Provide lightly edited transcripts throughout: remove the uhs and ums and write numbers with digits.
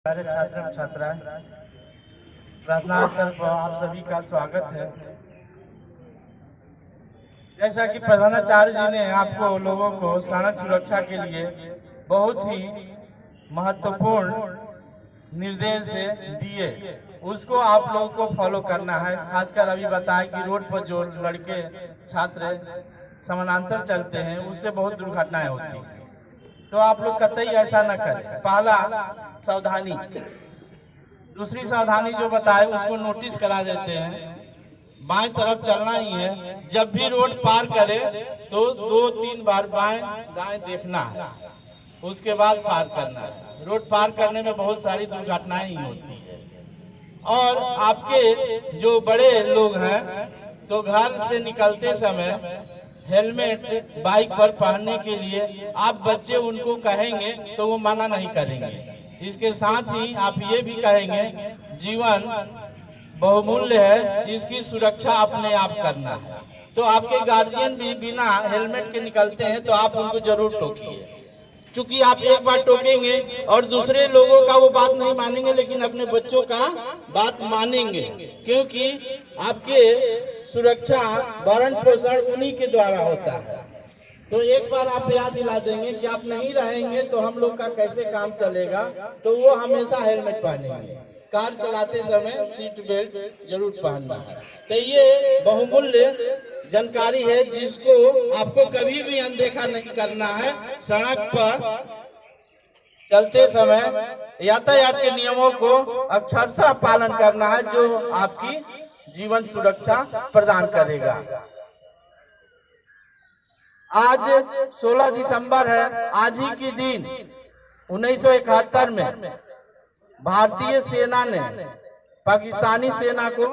सारे छात्र एवं छात्राएं, प्रार्थना स्थल पर आप सभी का स्वागत है। जैसा कि प्रधानाचार्य जी ने आपको लोगों को सड़क सुरक्षा के लिए बहुत ही महत्वपूर्ण निर्देश दिए, उसको आप लोगों को फॉलो करना है। खासकर अभी बताया कि रोड पर जो लड़के छात्र समानांतर चलते हैं उससे बहुत दुर्घटनाएं होती हैं, तो आप लोग कतई ऐसा न करें। पहला सावधानी, दूसरी सावधानी जो बताए उसको नोटिस करा देते हैं। बाएं तरफ चलना ही है, जब भी रोड पार करे तो 2-3 बार बाएं दाएं देखना है, उसके बाद पार करना है। रोड पार करने में बहुत सारी दुर्घटनाएं ही होती है। और आपके जो बड़े लोग हैं तो घर से निकलते समय हेलमेट बाइक पर पहनने के लिए आप बच्चे उनको कहेंगे तो वो मना नहीं करेंगे। इसके साथ ही आप ये भी कहेंगे जीवन बहुमूल्य है, इसकी सुरक्षा अपने आप करना है। तो आपके गार्जियन भी बिना हेलमेट के निकलते हैं तो आप उनको जरूर टोकिए, क्योंकि आप एक बार टोकेंगे और दूसरे लोगों का वो बात नहीं मानेंगे, लेकिन अपने बच्चों का बात मानेंगे, क्योंकि आपके सुरक्षा भरण पोषण उन्हीं के द्वारा होता है। तो एक बार आप याद दिला देंगे कि आप नहीं रहेंगे तो हम लोग का कैसे काम चलेगा, तो वो हमेशा हेलमेट पहनेंगे। कार चलाते समय सीट बेल्ट जरूर पहनना है। तो ये बहुमूल्य जानकारी है जिसको आपको कभी भी अनदेखा नहीं करना है। सड़क पर चलते समय यातायात के नियमों को अक्षरशः पालन करना है, जो आपकी जीवन सुरक्षा प्रदान करेगा। आज 16 दिसंबर है। आज ही के दिन 1971 में भारतीय सेना ने पाकिस्तानी सेना को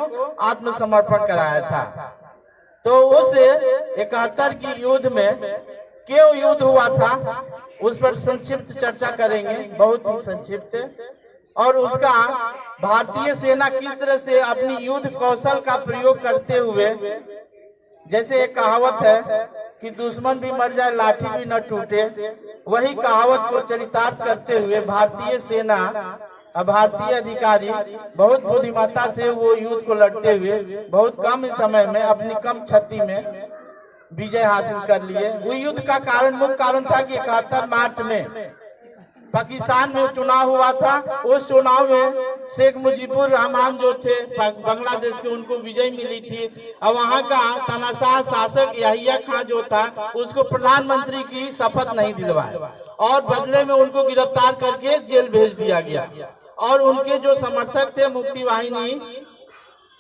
आत्मसमर्पण कराया था। तो उस 71 की युद्ध में क्यों युद्ध हुआ था उस पर संक्षिप्त चर्चा करेंगे, बहुत ही संक्षिप्त। और उसका भारतीय सेना किस तरह से अपनी युद्ध कौशल का प्रयोग करते हुए, जैसे एक कहावत है कि दुश्मन भी मर जाए लाठी भी न टूटे, वही कहावत को चरितार्थ करते हुए भारतीय सेना भारतीय अधिकारी बहुत बुद्धिमत्ता से वो युद्ध को लड़ते हुए बहुत कम समय में अपनी कम क्षति में विजय हासिल कर लिए। वो युद्ध का कारण, मुख्य कारण था कि 71 मार्च में पाकिस्तान में चुनाव हुआ था। उस चुनाव में शेख मुजीबुर रहमान जो थे बांग्लादेश के, उनको विजय मिली थी। और वहां का तानाशाह शासक याहिया खां जो था उसको प्रधानमंत्री की शपथ नहीं दिलवाया और बदले में उनको गिरफ्तार करके जेल भेज दिया गया। और उनके जो समर्थक थे मुक्ति वाहिनी,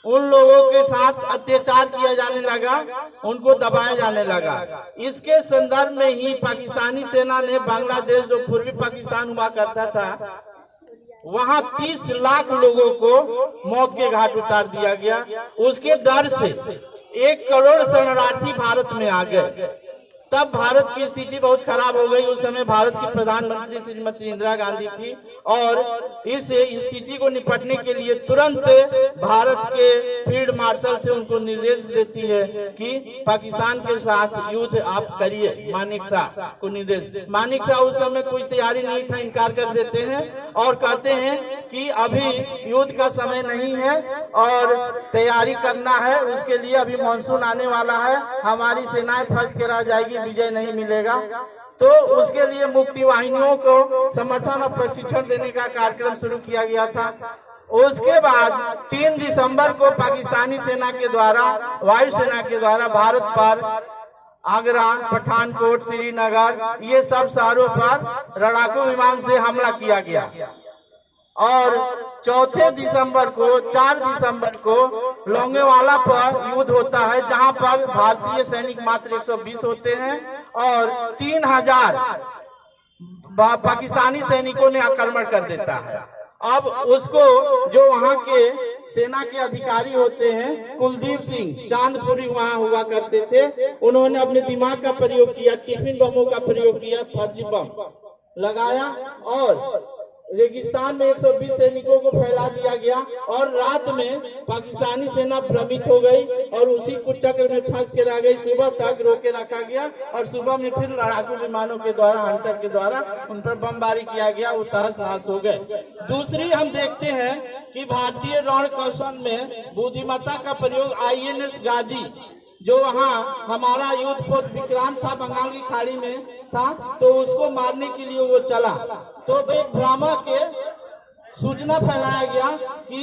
उन लोगों के साथ अत्याचार किया जाने लगा, उनको दबाया जाने लगा। इसके संदर्भ में ही पाकिस्तानी सेना ने बांग्लादेश, जो पूर्वी पाकिस्तान हुआ करता था, वहां 30 लाख लोगों को मौत के घाट उतार दिया गया। उसके डर से 1 करोड़ शरणार्थी भारत में आ गए। तब भारत की स्थिति बहुत खराब हो गई। उस समय भारत की प्रधानमंत्री श्रीमती इंदिरा गांधी थी और इस स्थिति को निपटने के लिए तुरंत भारत के फील्ड मार्शल थे, उनको निर्देश देती है कि पाकिस्तान के साथ युद्ध आप करिए। मानिक शाह को निर्देश, मानिक शाह उस समय कुछ तैयारी नहीं था, इनकार कर देते हैं और कहते हैं कि अभी युद्ध का समय नहीं है और तैयारी करना है, उसके लिए अभी मानसून आने वाला है, हमारी सेनाएं फंस के रह जाएगी, विजय नहीं मिलेगा। तो उसके लिए मुक्ति वाहिनियों को समर्थन और प्रशिक्षण देने का कार्यक्रम शुरू किया गया था। उसके बाद 3 दिसंबर को पाकिस्तानी सेना के द्वारा, वायुसेना के द्वारा भारत पर आगरा, पठानकोट, श्रीनगर, ये सब शहरों पर लड़ाकू विमान से हमला किया गया। और 4 दिसंबर को 4 दिसंबर को लोंगेवाला पर युद्ध होता है, जहां पर भारतीय सैनिक मात्र 120 होते हैं और 3000 पाकिस्तानी सैनिकों ने आक्रमण कर देता है। अब उसको जो वहां के सेना के अधिकारी होते हैं, कुलदीप सिंह चांदपुरी वहां हुआ करते थे, उन्होंने अपने दिमाग का प्रयोग किया, टिफिन बमों का प्रयोग किया, फर्जी बम लगाया और रेगिस्तान में 120 सैनिकों को फैला दिया गया और रात में पाकिस्तानी सेना भ्रमित हो गई और उसी कुचक्र में फंस के रह गई। सुबह तक रोके रखा गया और सुबह में फिर लड़ाकू विमानों के द्वारा, हंटर के द्वारा उन पर बमबारी किया गया, वो तहस नहस हो गए। दूसरी हम देखते हैं कि भारतीय रण कौशल में बुद्धिमत्ता का प्रयोग INS गाजी, जो वहाँ हमारा युद्ध पोत विक्रांत था, बंगाल की खाड़ी में था, तो उसको मारने के लिए वो चला। तो एक भ्रामक के सूचना फैलाया गया कि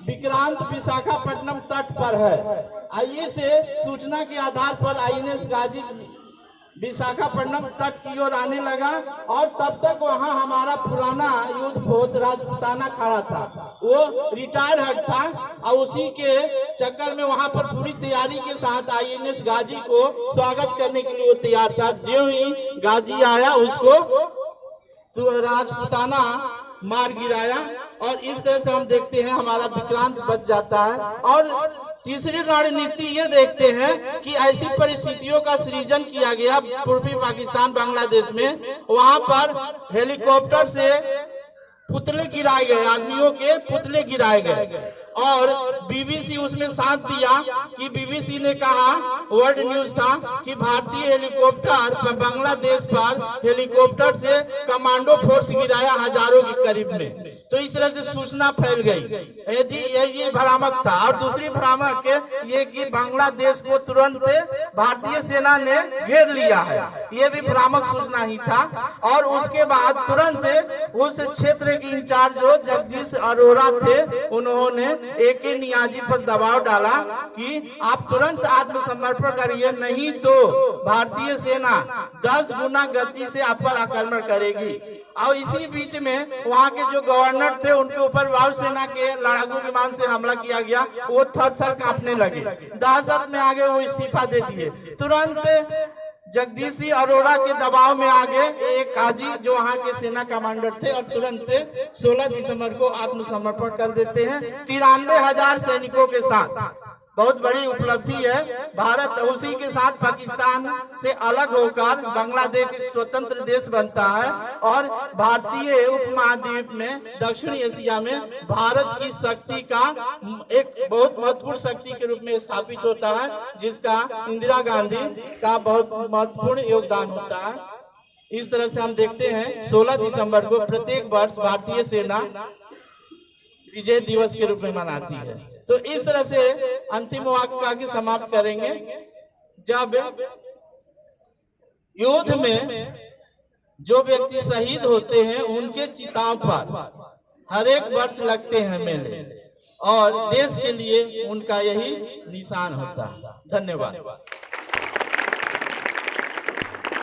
विक्रांत विशाखापट्टनम तट पर है। आइए से सूचना के आधार पर INS गाजी विशाखापट्टनम तट की ओर आने लगा और तब तक वहां हमारा पुराना युद्ध पोत राजपुताना खड़ा था, वो रिटायर हट था और उसी के चक्कर में वहां पर पूरी तैयारी के साथ INS गाजी को स्वागत करने के लिए वो तैयार था। जो ही गाजी आया उसको तो राजपुताना मार गिराया और इस तरह से हम देखते हैं हमारा विक्रांत बच जाता है। और तीसरी रणनीति ये देखते हैं कि ऐसी परिस्थितियों का सृजन किया गया पूर्वी पाकिस्तान बांग्लादेश में, वहां पर हेलीकॉप्टर से पुतले गिराए गए, आदमियों के पुतले गिराए गए और BBC उसमें साथ दिया कि BBC ने कहा, वर्ल्ड न्यूज था कि भारतीय हेलीकॉप्टर बांग्लादेश पर हेलीकॉप्टर से कमांडो फोर्स गिराया हजारों के करीब में। तो इस तरह से सूचना फैल गई। यदि ये भ्रामक था। और दूसरी भ्रामक ये कि बांग्लादेश को तुरंत भारतीय सेना ने घेर लिया है, ये भी भ्रामक सूचना ही था। और उसके बाद तुरंत उस क्षेत्र के इंचार्ज जो जगदीश अरोड़ा थे, उन्होंने AK नियाजी पर दबाव डाला कि आप तुरंत आत्मसमर्पण करिए, नहीं तो भारतीय सेना 10 गुना गति से आप पर आक्रमण करेगी। और इसी बीच में वहां के जो गवर्नर थे उनके ऊपर वायुसेना के लड़ाकू विमान से हमला किया गया, वो थर-थर कांपने लगे, दहशत में आगे वो इस्तीफा दे दिए। तुरंत जगदीश अरोड़ा के दबाव में आगे एक काजी जो वहां के सेना कमांडर थे और तुरंत 16 दिसंबर को आत्मसमर्पण कर देते हैं 93,000 सैनिकों के साथ। बहुत बड़ी उपलब्धि है। भारत उसी के साथ पाकिस्तान से अलग होकर बांग्लादेश एक स्वतंत्र देश बनता है और भारतीय उपमहाद्वीप में, दक्षिण एशिया में भारत की शक्ति का एक बहुत महत्वपूर्ण शक्ति के रूप में स्थापित होता है, जिसका इंदिरा गांधी का बहुत महत्वपूर्ण योगदान होता है। इस तरह से हम देखते हैं 16 दिसंबर को प्रत्येक वर्ष भारतीय सेना विजय दिवस के रूप में मनाती है। तो इस तरह से अंतिम वाक्य की समाप्त करेंगे। जब युद्ध में जो व्यक्ति शहीद होते हैं उनके चिताओं पर हर एक वर्ष लगते हैं मेले और देश के लिए उनका यही निशान होता है। धन्यवाद।